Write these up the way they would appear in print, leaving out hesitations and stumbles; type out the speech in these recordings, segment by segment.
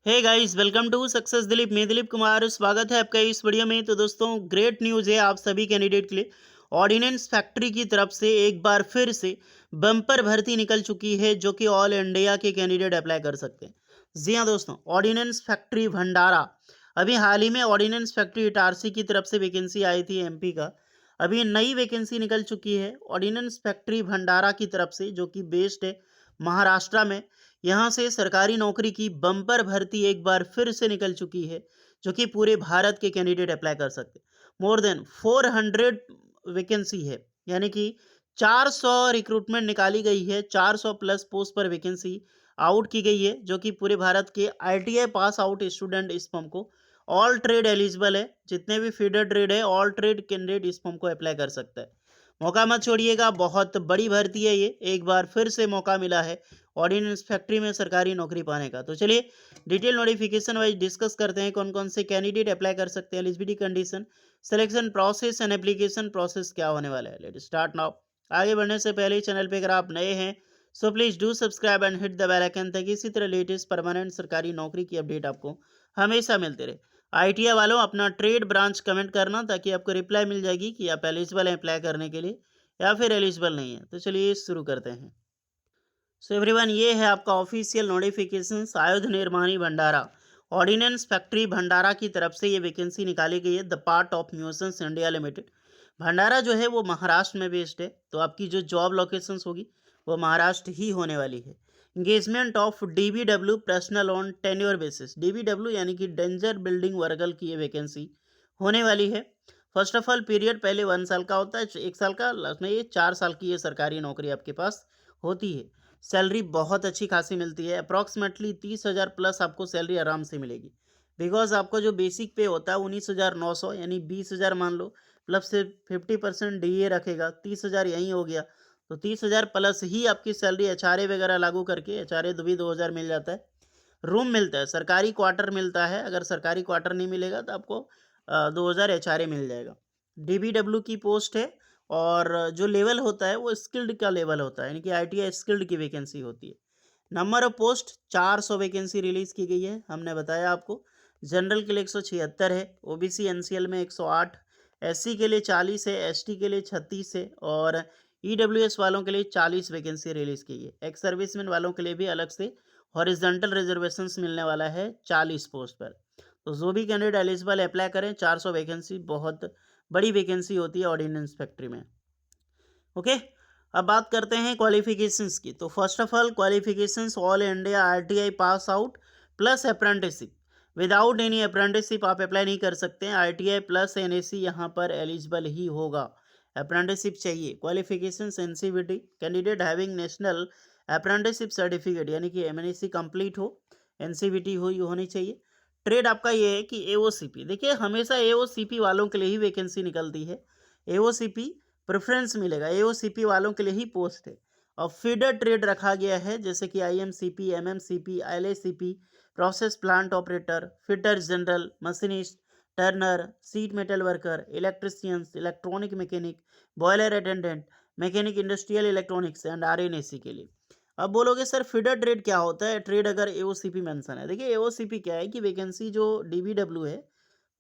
Hey guys, welcome to success Dilip. मैं दिलीप कुमार, स्वागत है आपका इस वीडियो में। तो दोस्तों, ग्रेट न्यूज़ है आप सभी कैंडिडेट के लिए। ऑर्डिनेंस फैक्ट्री की तरफ से एक बार फिर से बम्पर भर्ती निकल चुकी है, जो कि ऑल इंडिया के कैंडिडेट अप्लाई कर सकते हैं। जी हाँ दोस्तों, ऑर्डिनेंस फैक्ट्री भंडारा। अभी हाल ही में ऑर्डिनेंस फैक्ट्री इटारसी की तरफ से वैकेंसी आई थी एमपी का। अभी नई वैकेंसी निकल चुकी है ऑर्डिनेंस फैक्ट्री भंडारा की तरफ से, जो कि बेस्ड है महाराष्ट्र में। यहाँ से सरकारी नौकरी की बम्पर भर्ती एक बार फिर से निकल चुकी है, जो कि पूरे भारत के कैंडिडेट अप्लाई कर सकते हैं। मोर देन 400 वैकेंसी है, यानी कि 400 रिक्रूटमेंट निकाली गई है। 400 प्लस पोस्ट पर वैकेंसी आउट की गई है, जो कि पूरे भारत के आईटीआई पास आउट स्टूडेंट इस फॉर्म को, ऑल ट्रेड एलिजिबल है। जितने भी फीडर ट्रेड है, ऑल ट्रेड कैंडिडेट इस फॉर्म को अप्लाई कर सकता है। मौका मत छोड़िएगा, बहुत बड़ी भर्ती है ये। एक बार फिर से मौका मिला है ऑर्डिनेंस फैक्ट्री में सरकारी नौकरी पाने का। तो चलिए डिटेल नोटिफिकेशन वाइज डिस्कस करते हैं कौन कौन से कैंडिडेट अप्लाई कर सकते हैं, eligibility condition, selection process and application process क्या होने वाला है। Let start now. आगे बढ़ने से पहले चैनल पे अगर आप नए हैं so please do subscribe and hit the bell icon, ताकि इसी तरह लेटेस्ट परमानेंट सरकारी नौकरी की अपडेट आपको हमेशा मिलते रहे। आईटीआई वालों, अपना ट्रेड ब्रांच कमेंट करना, ताकि आपको रिप्लाई मिल जाएगी कि आप एलिजिबल हैं अप्लाई करने के लिए या फिर एलिजिबल नहीं है। तो चलिए शुरू करते हैं। सो एवरीवन, ये है आपका ऑफिशियल नोटिफिकेशन आयुध निर्माणी भंडारा। ऑर्डिनेंस फैक्ट्री भंडारा की तरफ से ये वैकेंसी निकाली गई है, द पार्ट ऑफ म्यूसन्स इंडिया लिमिटेड। भंडारा जो है वो महाराष्ट्र में बेस्ड है, तो आपकी जो जॉब लोकेशंस होगी वो महाराष्ट्र ही होने वाली है। Engagement of DBW personal on tenure basis. DBW यानी कि डेंजर बिल्डिंग वर्गल की ये वैकेंसी होने वाली है। फर्स्ट ऑफ ऑल पीरियड पहले 1 साल का होता है, 1 साल का, लास्ट में ये 4 साल की ये सरकारी नौकरी आपके पास होती है। सैलरी बहुत अच्छी खासी मिलती है, अप्रॉक्सीमेटली 30,000 प्लस आपको सैलरी आराम से मिलेगी। बिकॉज आपको जो बेसिक पे होता है 19,900, यानी 20,000 मान लो, प्लस से 50% डीए रखेगा, 30,000 यहीं हो गया। तो 30,000 प्लस ही आपकी सैलरी एचआरए वगैरह लागू करके एचआरए भी 2,000 मिल जाता है। रूम मिलता है, सरकारी क्वार्टर मिलता है। अगर सरकारी क्वार्टर नहीं मिलेगा तो आपको 2,000 एचआरए मिल जाएगा। डीबीडब्ल्यू की पोस्ट है, और जो लेवल होता है वो स्किल्ड का लेवल होता है, यानी कि आईटीआई स्किल्ड की वैकेंसी होती है। Number of post 400 vacancy release की गई है, हमने बताया आपको। जनरल के लिए 176 है, ओबीसी एनसीएल में 108, एससी के लिए 40 है, एसटी के लिए 36 है, और ईडब्ल्यूएस वालों के लिए 40 वैकेंसी रिलीज की है। एक्स सर्विसमैन वालों के लिए भी अलग से हॉरिजॉन्टल रिजर्वेशंस मिलने वाला है 40 पोस्ट पर। तो जो भी कैंडिडेट एलिजिबल अप्लाई करें, 400 वैकेंसी बहुत बड़ी वैकेंसी होती है ऑर्डिनेंस फैक्ट्री में। ओके, अब बात करते हैं क्वालिफिकेशंस की। तो first of all qualifications, all India RTI pass out plus apprenticeship. Without any apprenticeship आप अप्लाई नहीं कर सकते हैं। आरटीआई प्लस एनएसी यहाँ पर एलिजिबल ही होगा, अप्रेंटिसशिप चाहिए। Qualifications NCVT, candidate having national apprenticeship certificate, यानी कि एमएनएसी कंप्लीट हो, एनसीवीटी हो, ये होनी चाहिए। ट्रेड आपका ये है कि एओसीपी। देखिए, हमेशा एओसीपी वालों के लिए ही वैकेंसी निकलती है। एओसीपी प्रेफरेंस मिलेगा, एओसीपी वालों के लिए ही पोस्ट है। और फीडर ट्रेड रखा गया है, जैसे कि IMCP, MMCP, LACP, process plant operator, fitter general, machinist, turner, sheet metal worker, electricians, electronic mechanic, boiler attendant, mechanic industrial electronics and RNAC के लिए। अब बोलोगे सर फीडर ट्रेड क्या होता है? ट्रेड अगर एओसीपी मेंशन है, देखिए एओसीपी क्या है कि वैकेंसी जो डीबीडब्ल्यू है,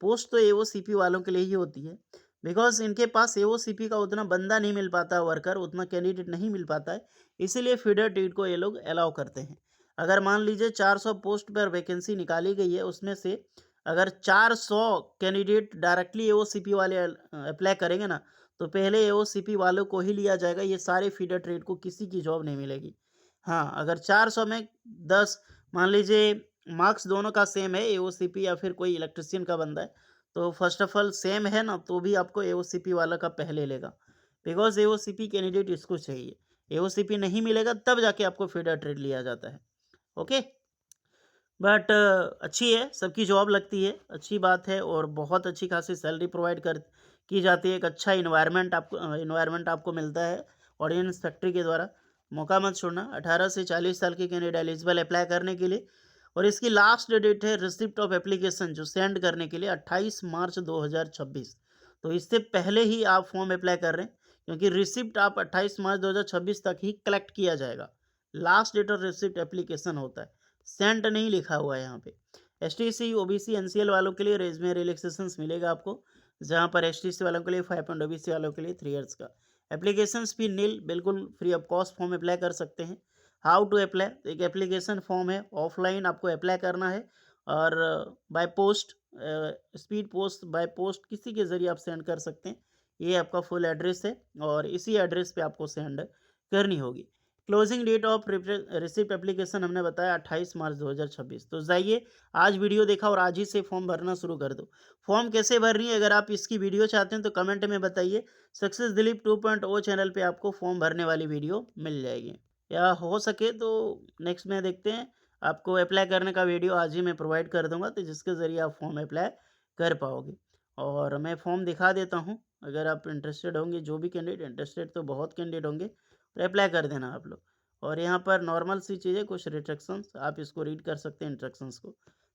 पोस्ट तो एओसीपी वालों के लिए ही होती है। बिकॉज इनके पास एओसीपी का उतना बंदा नहीं मिल पाता, वर्कर उतना कैंडिडेट नहीं मिल पाता है, इसीलिए फीडर ट्रेड को ये लोग अलाउ करते हैं। अगर मान लीजिए 400 पोस्ट पर वैकेंसी निकाली गई है, उसमें से अगर 400 कैंडिडेट डायरेक्टली एओसीपी वाले अप्लाई करेंगे ना, तो पहले एओसीपी वालों को ही लिया जाएगा। ये सारे फीडर ट्रेड को किसी की जॉब नहीं मिलेगी। हाँ, अगर 400 में 10 मान लीजिए मार्क्स दोनों का सेम है, एओसीपी या फिर कोई इलेक्ट्रिशियन का बंदा है, तो फर्स्ट ऑफ ऑल सेम है ना, तो भी आपको एओसीपी वाला का पहले लेगा। बिकॉज एओसीपी कैंडिडेट इसको चाहिए। एओसीपी नहीं मिलेगा तब जाके आपको फीडर ट्रेड लिया जाता है। ओके, बट अच्छी है, सबकी जॉब लगती है, अच्छी बात है, और बहुत अच्छी खासी सैलरी प्रोवाइड कर की जाती है। एक अच्छा इन्वायरमेंट आपको मिलता है ऑर्डिनेंस फैक्ट्री के द्वारा। मौका मत छोड़ना। 18 से 40 साल के कैंडिडेट एलिजिबल अप्लाई करने के लिए, और इसकी लास्ट डेट है रिसिप्ट ऑफ एप्लीकेशन जो सेंड करने के लिए 28 मार्च 2026। तो इससे पहले ही आप फॉर्म अप्लाई कर रहे हैं, क्योंकि रिसिप्ट आप 28 मार्च 2026 तक ही कलेक्ट किया जाएगा। Last date of receipt application होता है, सेंट नहीं लिखा हुआ है यहाँ पे। एसटीसी, ओबीसी, एनसीएल वालों के लिए रेज में रिलैक्सेशंस मिलेगा आपको, जहाँ पर एसटीसी वालों के लिए 5 एंड ओबीसी वालों के लिए 3 इयर्स का। एप्लीकेशंस भी नील, बिल्कुल free of cost form apply कर सकते हैं। हाउ टू अप्लाई, तो एक एप्लीकेशन फॉर्म है, ऑफलाइन आपको अप्लाई करना है और by post, speed post, by post किसी के ज़रिए आप सेंड कर सकते हैं। ये आपका फुल एड्रेस है और इसी एड्रेस पे आपको सेंड करनी होगी। Closing date of receipt application हमने बताया 28 मार्च 2026। तो जाइए, आज वीडियो देखा और आज ही से फॉर्म भरना शुरू कर दो। फॉर्म कैसे भरनी है, अगर आप इसकी वीडियो चाहते हैं तो कमेंट में बताइए। सक्सेस दिलीप 2.0 चैनल पे आपको फॉर्म भरने वाली वीडियो मिल जाएगी, या हो सके तो नेक्स्ट में देखते हैं, आपको अप्लाई करने का वीडियो आज ही मैं प्रोवाइड कर दूंगा, तो जिसके ज़रिए आप फॉर्म अप्लाई कर पाओगे। और मैं फॉर्म दिखा देता हूँ, अगर आप इंटरेस्टेड होंगे, जो भी कैंडिडेट इंटरेस्टेड, तो बहुत कैंडिडेट होंगे, तो अप्लाई कर देना आप लोग। और यहाँ पर नॉर्मल सी चीज़ें, कुछ रिस्ट्रिक्शंस आप इसको रीड कर सकते हैं इंस्ट्रक्शंस को।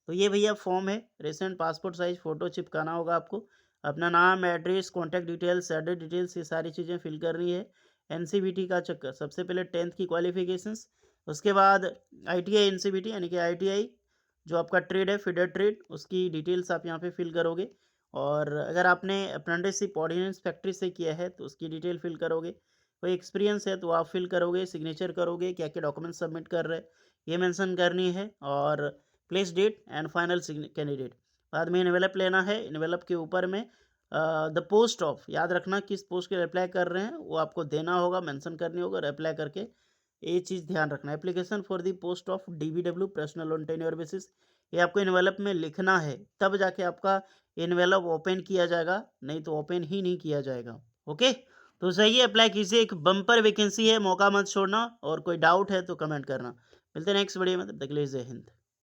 तो ये भैया फॉर्म है, रिसेंट पासपोर्ट साइज फ़ोटो चिपकाना होगा आपको, अपना नाम, address, contact details, salary details, ये सारी चीज़ें फिल करनी है। एनसीवीटी का चक्कर, सबसे पहले 10th की क्वालिफिकेशंस, उसके बाद आईटीआई एनसीवीटी यानी कि आईटीआई जो आपका ट्रेड है, फीडर ट्रेड, उसकी डिटेल्स आप यहाँ पे फिल करोगे। और अगर आपने अप्रेंटिसशिप ऑर्डिनेंस फैक्ट्री से किया है तो उसकी डिटेल फिल करोगे। कोई एक्सपीरियंस है तो आप फिल करोगे, सिग्नेचर करोगे, क्या क्या डॉक्यूमेंट सबमिट कर रहे हैं ये मेंशन करनी है, और place date and final candidate. बाद में इन्वेलप लेना है, इन्वेलप के ऊपर में द पोस्ट ऑफ, याद रखना किस पोस्ट के लिए अप्लाई कर रहे हैं वो आपको देना होगा, मेंशन करनी होगा, और अप्लाई करके ये चीज़ ध्यान रखना है। Application for the post of DBW personal on tenure basis, ये आपको इन्वेलप में लिखना है, तब जाके आपका इन्वेलप ओपन किया जाएगा, नहीं तो ओपन ही नहीं किया जाएगा। ओके, तो सही है, अप्लाई कीजिए, एक बम्पर वैकेंसी है, मौका मत छोड़ना, और कोई डाउट है तो कमेंट करना। मिलते हैं नेक्स्ट वीडियो में, तब तक के लिए जय हिंद।